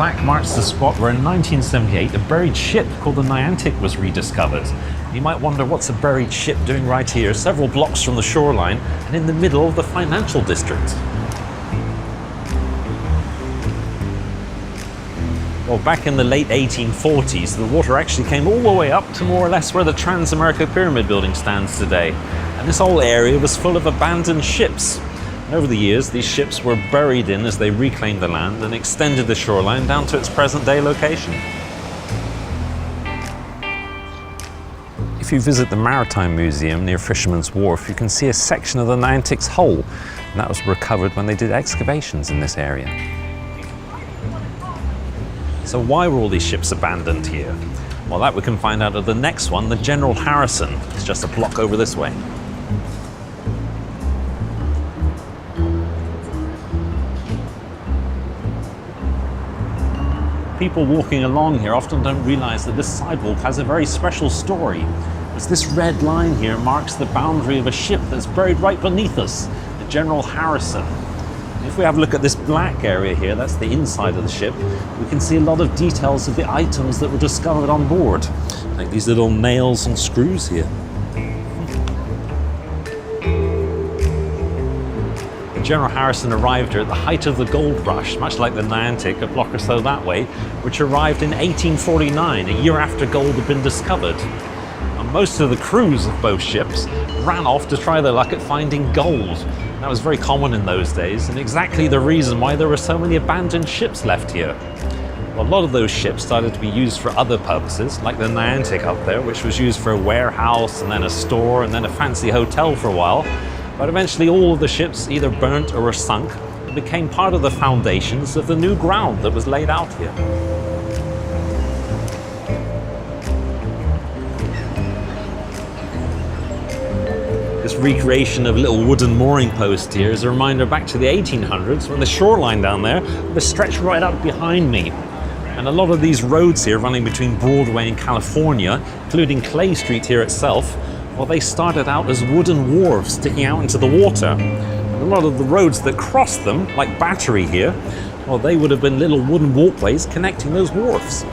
plaque marks the spot where in 1978 a buried ship called the Niantic was rediscovered. You might wonder what's a buried ship doing right here, several blocks from the shoreline and in the middle of the financial district. Well, back in the late 1840s, the water actually came all the way up to more or less where the Trans-America Pyramid building stands today. And this whole area was full of abandoned ships. And over the years, these ships were buried in as they reclaimed the land and extended the shoreline down to its present-day location. If you visit the Maritime Museum near Fisherman's Wharf, you can see a section of the Niantic's hull, and that was recovered when they did excavations in this area. So why were all these ships abandoned here? Well, that we can find out at the next one, the General Harrison. It's just a block over this way. People walking along here often don't realize that this sidewalk has a very special story. As this red line here marks the boundary of a ship that's buried right beneath us, the General Harrison. If we have a look at this black area here, that's the inside of the ship, we can see a lot of details of the items that were discovered on board, like these little nails and screws here. General Harrison arrived here at the height of the gold rush, much like the Niantic, a block or so that way, which arrived in 1849, a year after gold had been discovered. And most of the crews of both ships ran off to try their luck at finding gold. That was very common in those days, and exactly the reason why there were so many abandoned ships left here. Well, a lot of those ships started to be used for other purposes, like the Niantic up there, which was used for a warehouse, and then a store, and then a fancy hotel for a while. But eventually all of the ships either burnt or were sunk and became part of the foundations of the new ground that was laid out here. This recreation of little wooden mooring posts here is a reminder back to the 1800s when the shoreline down there was stretched right up behind me. And a lot of these roads here running between Broadway and California, including Clay Street here itself, well, they started out as wooden wharves sticking out into the water. And a lot of the roads that crossed them, like Battery here, well, they would have been little wooden walkways connecting those wharfs.